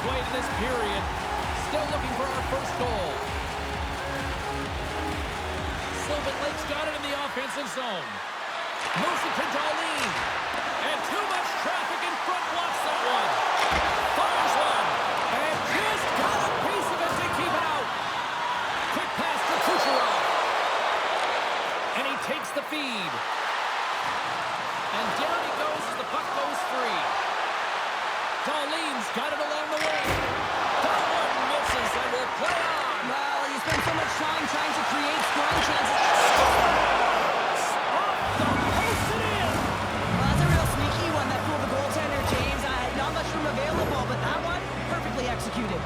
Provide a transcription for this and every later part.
halfway to this period. Still looking for our first goal. Sylvan Lake's got it in the offensive zone. Moves it to Darlene. And too much traffic in front blocks that one. Fires one. And just got a piece of it to keep it out. Quick pass to Kucherov. And he takes the feed. And down he goes as the puck goes free. Darlene's got it along the wing. That one misses and will play on. Well, you spend so much time trying to create scoring chances. Off the post it in. Well, that's a real sneaky one that fooled the goaltender, James. Not much room available, but that one, perfectly executed.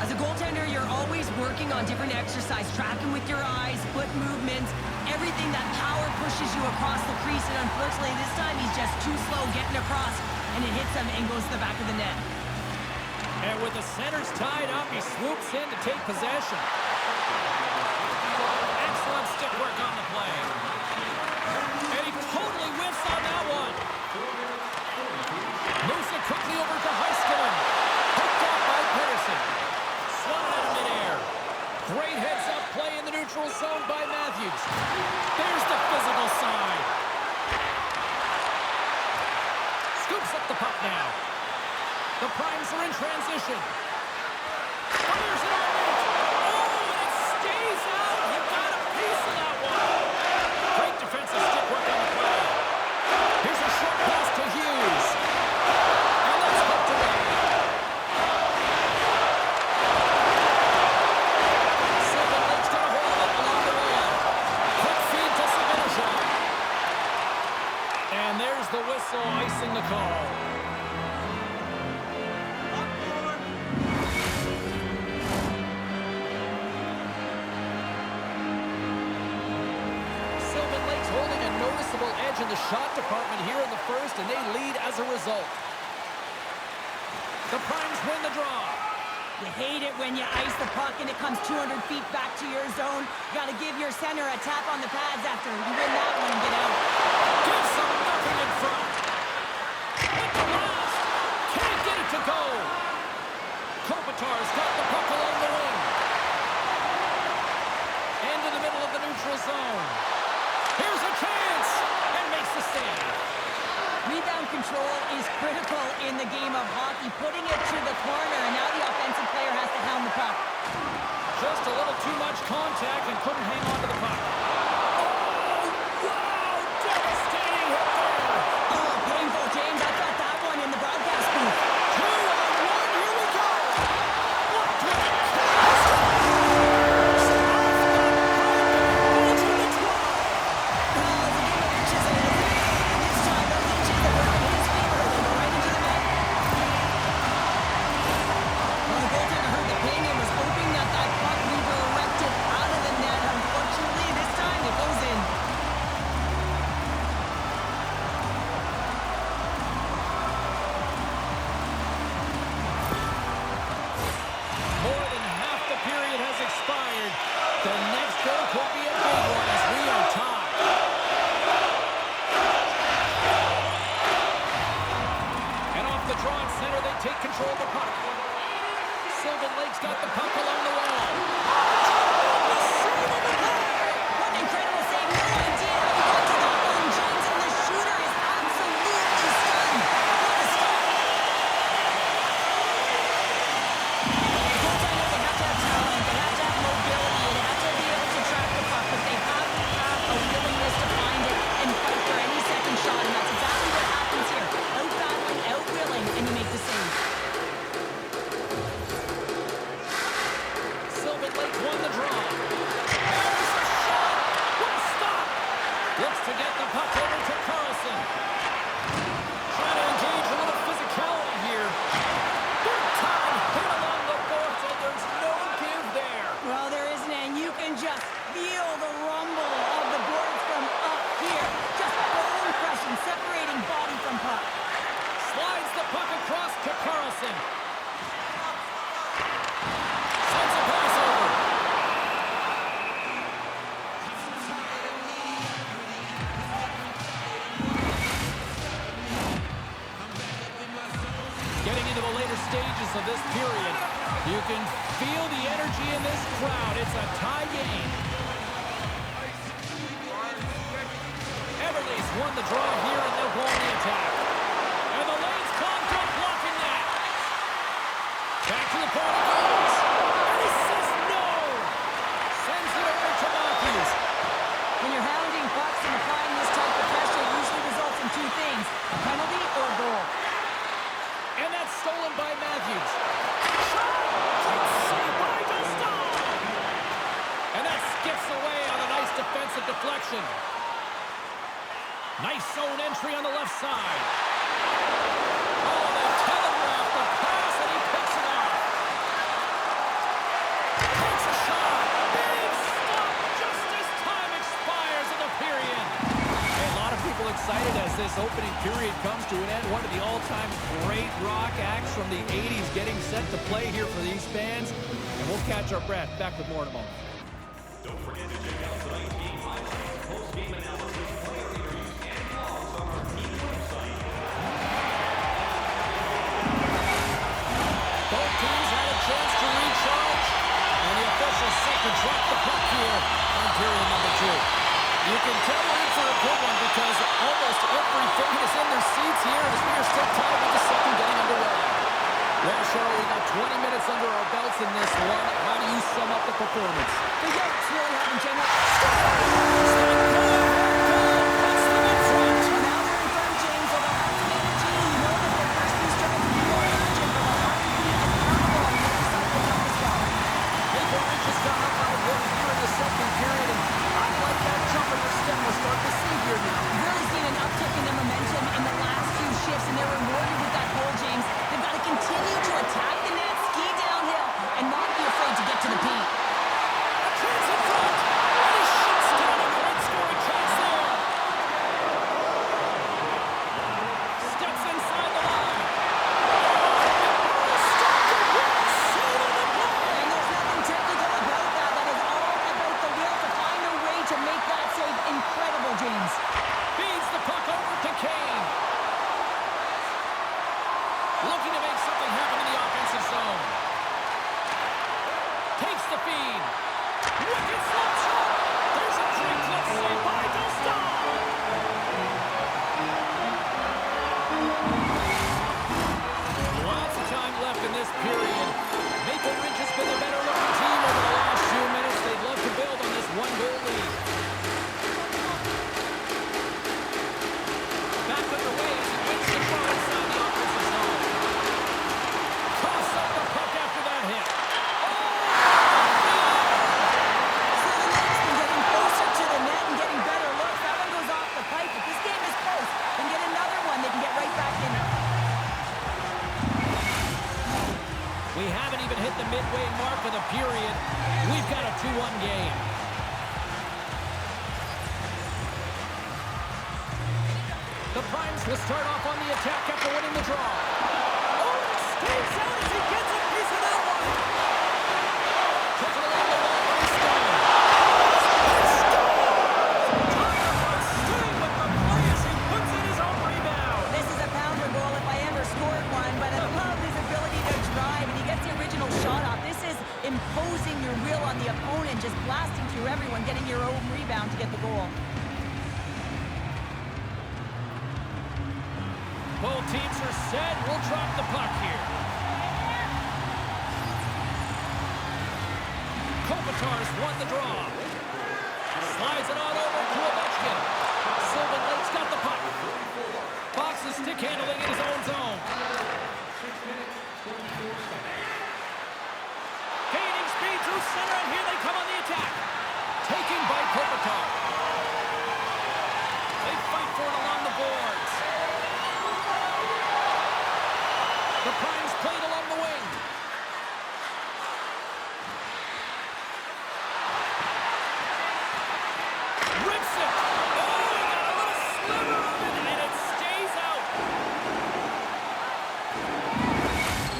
As a goaltender, you're always working on different exercise, tracking with your eyes, foot movements, everything that power pushes you across the crease, and unfortunately this time he's just too slow getting across, and it hits him and goes to the back of the net. And with the centers tied up, he swoops in to take possession. Excellent stick work on the play. And he totally whiffs on that one. Moves it quickly over to Heiskanen. Picked up by Pedersen. Swung out of midair. Great heads-up play in the neutral zone by Matthews. There's the physical side. Scoops up the puck now. The Primes are in transition. Fires it on net. Oh, and it stays out. You got a piece of that one. Great defensive stick work on the play. Here's a short pass to Hughes. And that's hooked away. Sylvan Lake's got a hold of it along the wall. Quick feed to Savinosha. And there's the whistle icing the call. Edge in the shot department here in the first, and they lead as a result. The Primes win the draw. You hate it when you ice the puck and it comes 200 feet back to your zone. You got to give your center a tap on the pads after you win that one and get out. Gives them nothing in front. With the last. Can't get it to go. Kopitar's got the puck along the wing. Into the middle of the neutral zone. Here's a chance. Makes the save. Rebound control is critical in the game of hockey. Putting it to the corner, and now the offensive player has to hound the puck. Just a little too much contact and couldn't hang on to the puck. Oh, wow! Devastating hit there. Oh, painful, James. I got that one in the broadcast booth. 2-on-1, here we go! What the take control of the puck. Sylvan Lake's got the puck along the wall. What an incredible save. No idea how he got to that one, James, and the shooter is absolutely stunned. What a stop. Goaltenders, they have to have talent, they have to have mobility, and they have to be able to track the puck, but they have to have a willingness to find it and fight for any second shot, and that's exactly what happens here. Out-battling, out-willing, and you make the save. Sylvan Lake won the draw. There's a shot. What a stop. Looks to get the puck over to Carlson. Trying to engage a little physicality here. Big time hit along the boards, and there's no give there. Well, there isn't, and you can just feel the rumble of the boards from up here. Just bone crushing, separating body from puck. Slides the puck across to Carlson. Sends a pass over. Getting into the later stages of this period. You can feel the energy in this crowd. It's a tie game. Everly's won the draw here, and they'll go on the attack. And the lane's clogged up, blocking that. Back to the point it goes. And he says no. Sends it over to Matthews. When you're hounding pucks and applying this type of pressure, it usually results in two things, a penalty or a goal. And that's stolen by Matthews. Saved by Dostal. And that skips away on a nice defensive deflection. Nice zone entry on the left side. Oh, they telegraphed the pass, and he picks it off. Takes a shot. Big stop just as time expires in the period. Hey, a lot of people excited as this opening period comes to an end. One of the all-time great rock acts from the 80s getting set to play here for these fans. And we'll catch our breath. Back with more in a moment. Don't forget to check out tonight's game highlights, post-game analysis, player interviews, and blogs on our team website. Both teams had a chance to recharge, and the officials set to drop the puck here on period number 2. You can tell we're in for a good one because almost every fan is in their seats here as we are still tied with the second getting underway. Well, Cheryl, we got 20 minutes under our belts in this one. How do you sum up the performance? The Yanks really haven't general. Puts them in front. And now they're in front, James. They'll have some energy. You know that their first few strikes will be more urgent, but they'll have to be accountable on the other side of the puck as well. Maple Ridge has gone up by 1 here in the second period, and I like that jump in their step we're starting to see here now. We've really seen an uptick in their momentum in the last few shifts, and they're rewarded with that goal, James. They've got to continue to attack the net, ski downhill, and not be afraid to get to the paint. A chance in front, and he shuts down a great scoring chance there. Steps inside the line. Stopped it with a save on the play. And there's nothing technical about that. That is all about the will to find a way to make that save incredible, James. Feeds the puck over to Kane. Looking to make something happen in the offensive zone. Takes the feed. Wicked slap shot. There's a great glove save by Dostal. Lots of time left in this period. Maple Ridge has been the better looking team over the last few minutes. They'd love to build on this 1-goal lead. Back underway as he wins the draw inside the offensive zone. Toss up the puck after that hit. So the net's been getting closer to the net and getting better looks. That one goes off the pipe. If this game is close, then get another one. They can get right back in it. We haven't even hit the midway mark of the period. We've got a 2-1 game. The Primes will start off on the attack after winning the draw. Oh, stays out as he gets a piece of that one. Took it along the wall by Stone. Stone with the play as he puts in his own rebound. This is a pounder goal if I ever scored one, but I love his ability to drive, and he gets the original shot off. This is imposing your will on the opponent, just blasting through everyone, getting your own rebound to get the goal. Both teams are set. We'll drop the puck here. Kopitar's won the draw. Slides it on over to Ovechkin. Sylvan Lake's got the puck. Fox is stick handling in his own zone. Gaining speed through center, and here they come on the attack. Taken by Kopitar. They fight for it along the boards. The Primes played along the wing. Rips it. Oh, he got a little sliver of it, and it stays out.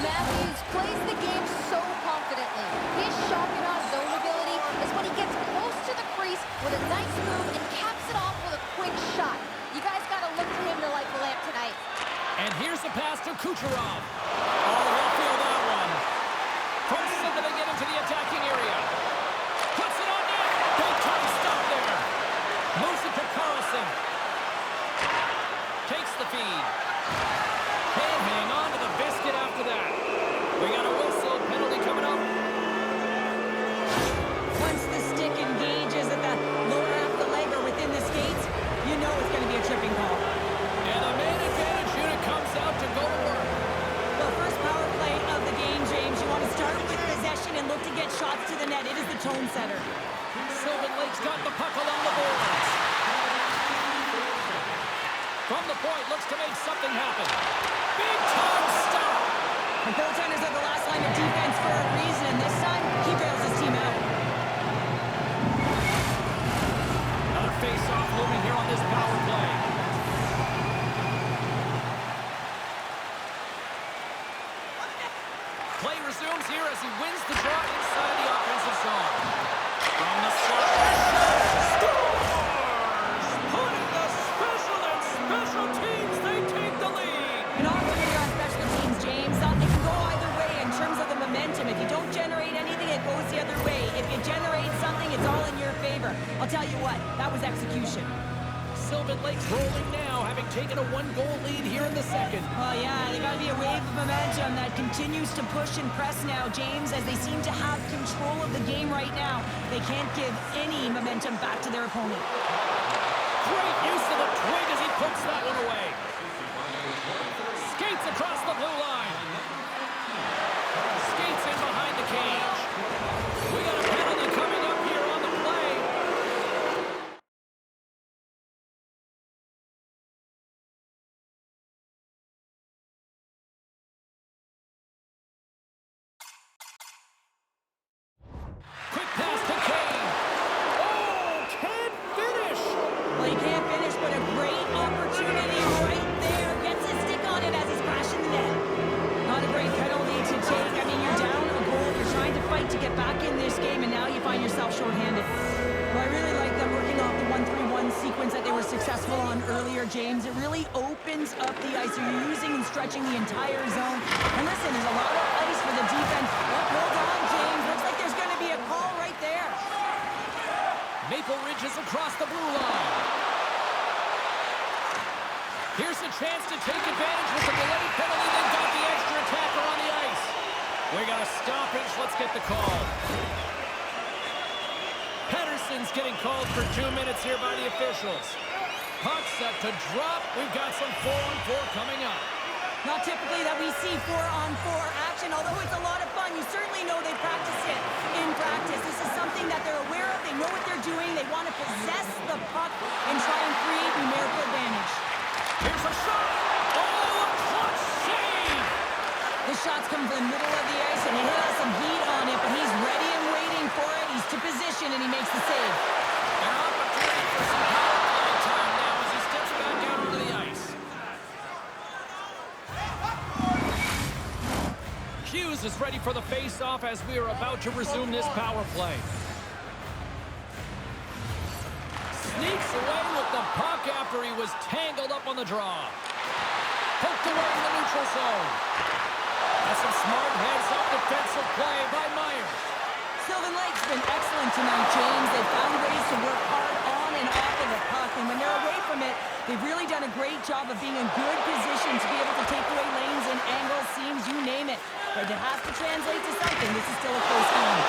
Matthews plays the game so confidently. His shock and awe zone ability is when he gets close to the crease with a nice move and caps it off with a quick shot. You guys got to look to him to light the lamp tonight. And here's the pass to Kucherov. Oh, feel that one. Forces them to get into the attacking area. Puts it on net. Big time stop there. Moves it to Carlson. Takes the feed. Can't hang on to the biscuit after that. We got a whistle. Penalty coming up. Once the stick engages at the lower half of the leg or within the skates, you know it's going to be a tripping call. And the man advantage unit comes out to go to work. Well, first power play of the game, James. You want to start with possession and look to get shots to the net. It is the tone setter. Sylvan Lake's got the puck along the boards. From the point, looks to make something happen. Big time stop. The goaltenders are the last line of defense for a reason, and this time, he bails his team out. Another face-off looming here on this power play. Play resumes here as he wins the draw inside the offensive zone. From the slot, scores! Putting the special teams, they take the lead. And often when you're on special teams, James, it can go either way in terms of the momentum. If you don't generate anything, it goes the other way. If you generate something, it's all in your favor. I'll tell you what, that was execution. Sylvan Lake's rolling now, having taken a one-goal lead here in the second. Well, yeah, there's got to be a wave of momentum that continues to push and press now, James, as they seem to have control of the game right now. They can't give any momentum back to their opponent. Great use of the twig as he puts that one away. Skates across the blue line. Skates in behind the cage. We got a penalty coming up here on the play. Quick pass to Kane. Oh, can't finish. Well, he can't finish, but a great opportunity right there. Gets his stick on it as he's crashing the net. Not a great penalty to take. I mean, you're down a goal. You're trying to fight to get back in this game, and now you find yourself shorthanded. Well, I really like them working off the 1-3-1 sequence that they were successful on earlier, James. It really opens up the ice. So you're using and stretching the entire zone. And listen, there's a lot of ice for the defense. Oh, hold on, James. Looks like there's going to be a call right there. Maple Ridge is across the blue line. Here's a chance to take advantage with the delayed penalty. They've got the extra attacker on the ice. We got a stoppage. Let's get the call. Pedersen's getting called for 2 minutes here by the officials. Puck set to drop. We've got some 4-on-4 coming up. Not typically that we see 4-on-4 action, although it's a lot of fun. You certainly know they practice it in practice. This is something that they're aware of. They know what they're doing. They want to possess the puck and try and create numerical advantage. Here's a shot. Oh, a clutch save. The shots come from the middle of the ice, and he has some heat on it, but he's ready and waiting for it. He's to position, and he makes the save. An opportunity for some power play time now as he steps back out onto the ice. Hughes is ready for the face-off as we are about to resume this power play. Sneaks away with the puck after he was tangled up on the draw. Poked away in the neutral zone. That's some smart heads-up defensive play by Myers. Sylvan Lake's been excellent tonight, James. They've found ways to work hard on and off of the puck, and when they're away from it, they've really done a great job of being in good position to be able to take away lanes and angles, seams, you name it. But it has to translate to something. This is still a close game.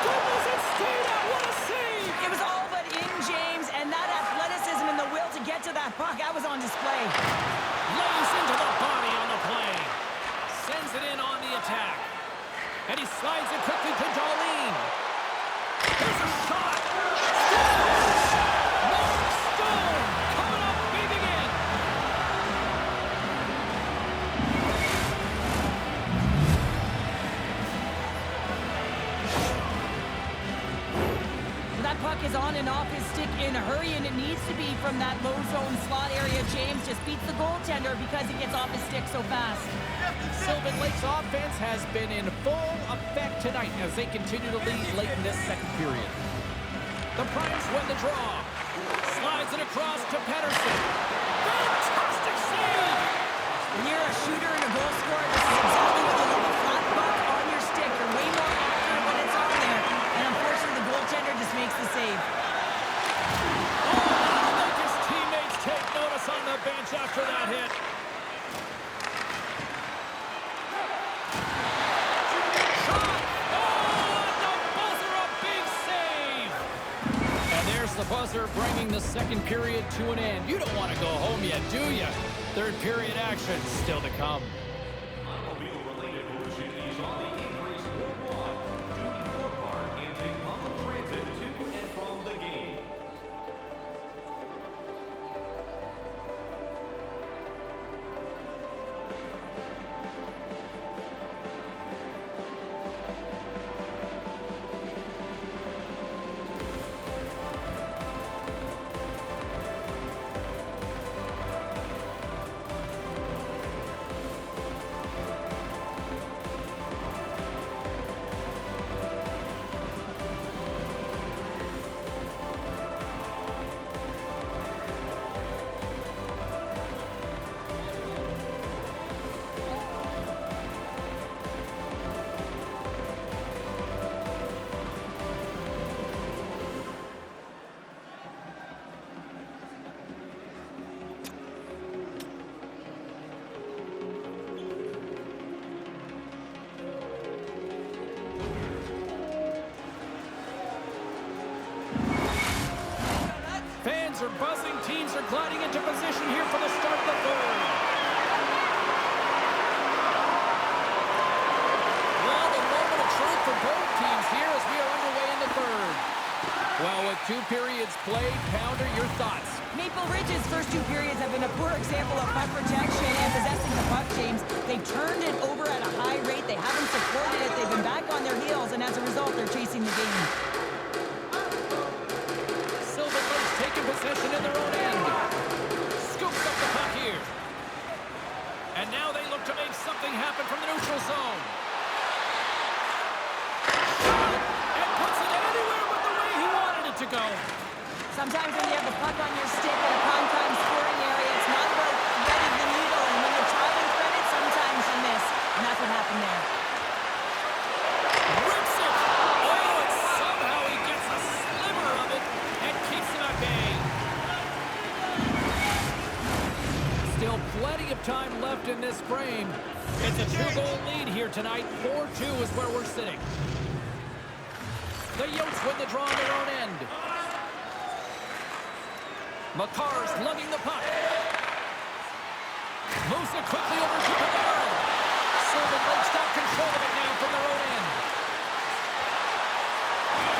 Goodness, it stayed out. What a save! It was all but in, James, and that athleticism and the will to get to that puck, that was on display. Lays into the body on the play. Sends it in on the attack. And he slides it quickly to Darlene. There's a shot. Scores! Mark Stone coming up big again. That puck is on and off his stick in a hurry, and it needs to be from that low zone slot area. James just beats the goaltender because he gets off his stick so fast. Sylvan Lake's offense has been in full effect tonight as they continue to lead late in this second period. The Primes win the draw. Slides it across to Pedersen. Fantastic save! When you're a shooter and a goal scorer, this is exactly what you buzzer bringing the second period to an end. You don't want to go home yet, do you? Third period action still to come. Automobile-related pollution is on the increase worldwide. Do your part and take public transit to and from the game. Fans are buzzing. Teams are gliding into position here for the start of the third. Well, the moment of truth for both teams here as we are underway in the third. Well, with 2 periods played, Pounder, your thoughts? Maple Ridge's first 2 periods have been a poor example of puck protection and possessing the puck, James. They've turned it over at a high rate. They haven't supported it. They've been back on their heels, and as a result, they're chasing the game. Possession in their own end. Scoops up the puck here. And now they look to make something happen from the neutral zone. And puts it anywhere but the way he wanted it to go. Sometimes when you have the puck on your stick in a prime scoring area, it's not about threading the needle. And when you're trying to thread it, sometimes you miss. And that's what happened there. Rips it. Oh, and somehow he gets a sliver of it and keeps it at bay. Still plenty of time left in this frame. It's a 2-goal lead here tonight. 4-2 is where we're sitting. The Yotes win the draw on their own end. McCarr's lugging the puck. Moves it quickly over to Pavard. Sylvan Lake's got control of it now from their own end.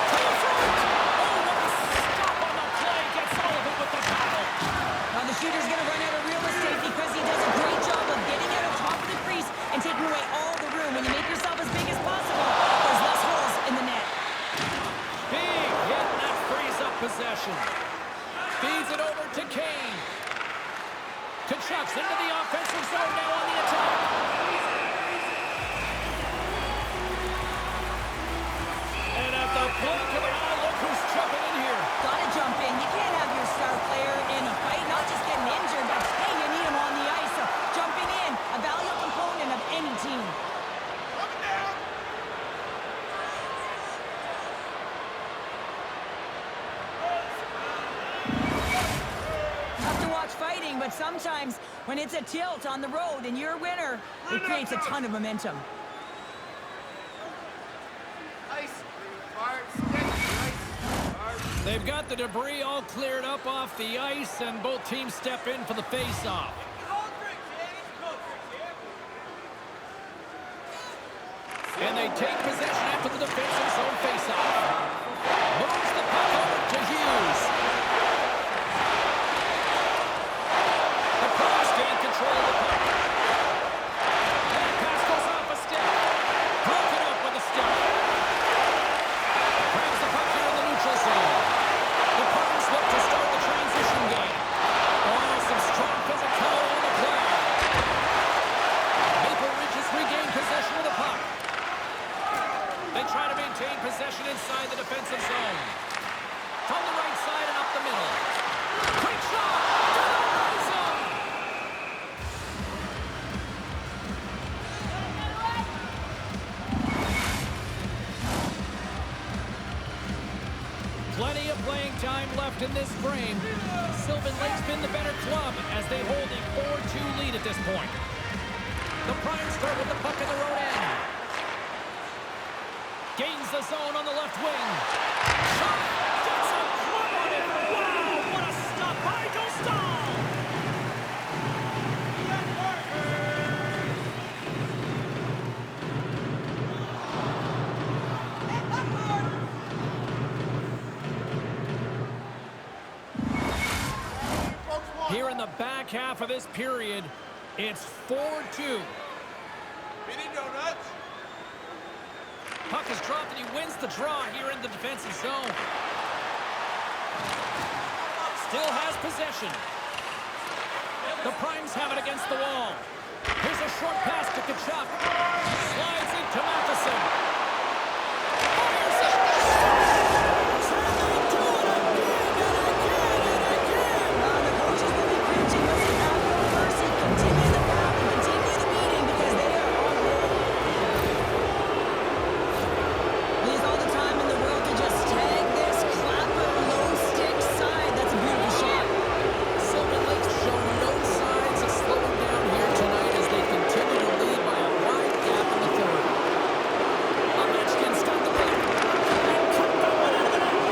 To the front. Oh, what a stop on the play. Gets all of it with the tackle. Now the shooter's going to run out of real estate because he does a great job of getting out of top of the crease and taking away all the room. When you make yourself as big as possible, there's less holes in the net. Big hit, and that frees up possession. Feeds it over to Kane. Kachuk's into the offensive zone now on the attack. And at the blink of an eye, look who's jumping in here. Gotta jump in. You can't have your star player in a fight, not just getting injured, but hey, you need him on the ice. So jumping in, a valuable component of any team. Tough to watch fighting, but sometimes when it's a tilt on the road and you're a winner, it creates a ton of momentum. They've got the debris all cleared up off the ice, and both teams step in for the face-off. And they take possession after the defensive zone face-off. Moves the puck over to Hughes. The Pros gain control of the puck. And pass goes off a stick. Broken up with a stick. Grabs the puck here in the neutral zone. The Pros look to start the transition game. Oh, some strong physicality on the play. Maple Ridge has regained possession of the puck. They try to maintain possession inside the defensive zone. From the right side and up the middle. Quick shot! To the right zone! Plenty of playing time left in this frame. Sylvan Lake's been the better club as they hold a 4-2 lead at this point. The Primes start with the puck in their own end. Gains the zone on the left wing. Shot! Gets a club on it! Wow! Michael Stahl. Here in the back half of this period, it's 4-2. Mini donuts. Puck is dropped and he wins the draw here in the defensive zone. Still has possession. The Primes have it against the wall. Here's a short pass to Kachuk. Slides into Matheson. Fires it. And they do it again and again and again. The coaches will be preaching, listen, have no mercy, continue the path and continue the beating because they are on roll. He has all the time in the world to just tag this clapper low stick side. That's a beautiful shot. Sylvan Lake's show no signs of slowing down here tonight as they continue to lead by a wide gap in the third. Ovechkin's got the puck. And kicked that one out of the net.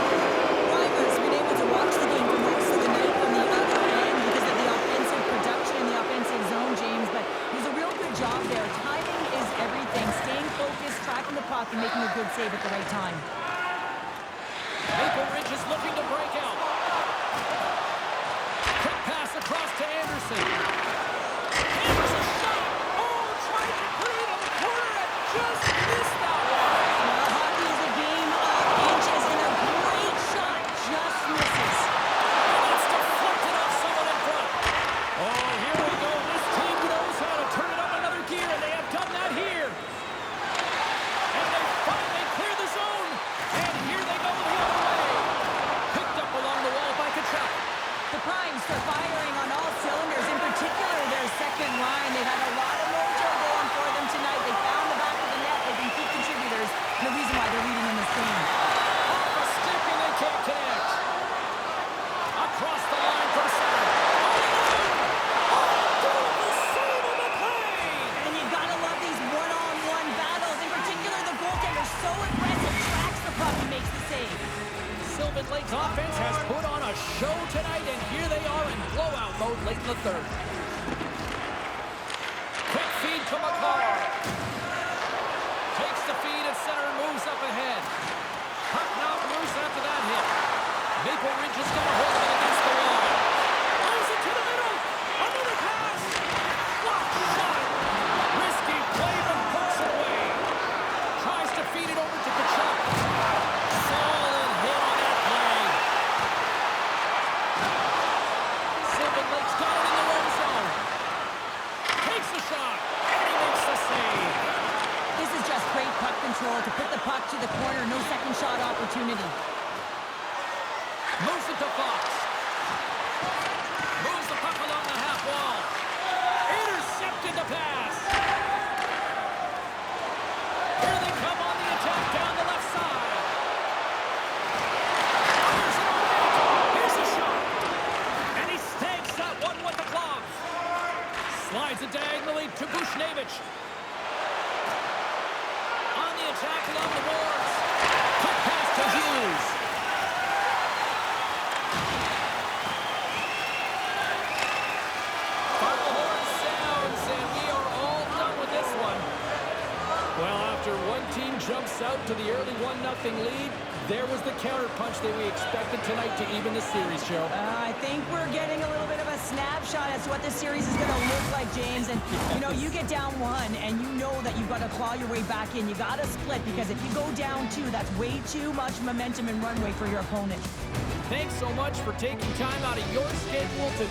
Reimer's been able to watch the game for most of the night from the other end because of the offensive production in the offensive zone, James, but he's a real good job there. Timing is everything. Staying focused, tracking the puck, and making a good save at the right time. Maple Ridge is looking to break out. Quick pass across to Anderson. Hammers a shot. Oh, tried to put it on the corner and just missed that one. Hockey is a game of inches, and a great shot just misses. And it's deflected off someone in front. Oh, here we go. This team knows how to turn it up another gear, and they have done that here. And they finally clear the zone. And here they go the other way. Picked up along the wall by Kachuk. The Primes are firing on all cylinders, in particular their second line. They've had a lot of mojo going for them tonight. They found the back of the net. They've been key contributors, and the reason why they're leading in this game. Off a stick and they can't connect. Across the line from center. Oh, beautiful save on the play. And you gotta love these one-on-one battles. In particular, the goaltender so aggressive, tracks the puck and makes the save. Sylvan Lake's offense has put on a show tonight, and here they are in blowout mode late in the third. Quick feed to McCall. Takes the feed at center and moves up ahead. Puck now moves after that hit. Maple Ridge has got a hold of it against the wall. Moves it to the middle. Another pass. Blocked shot. Risky play, but pokes it away. Tries to feed it over to Kachuk. Solid hit on that play. Sylvan Lake's got it in the low zone. Takes the shot. And he makes the save. This is just great puck control to put the puck to the corner. No second shot opportunity. Moves it to Fox. Moves the puck along the half wall. Intercepted the pass. Here they come on the attack down the left side. Fires it on net. Here's a shot. And he snags that one with the glove. Slides it diagonally to Bushnevich. On the attack along the boards. Quick pass to Hughes. Final horn sounds, and we are all done with this one. Well, after one team jumps out to the early 1-0 lead, there was the counterpunch that we expected tonight to even the series, Joe. I think we're getting a little bit of a snapshot as to what this series is going to look like, James. And, you know, you get down one, and you know that you've got to claw your way back in. You got to split, because if you go down two, that's way too much momentum and runway for your opponent. Thanks so much for taking time out of your schedule to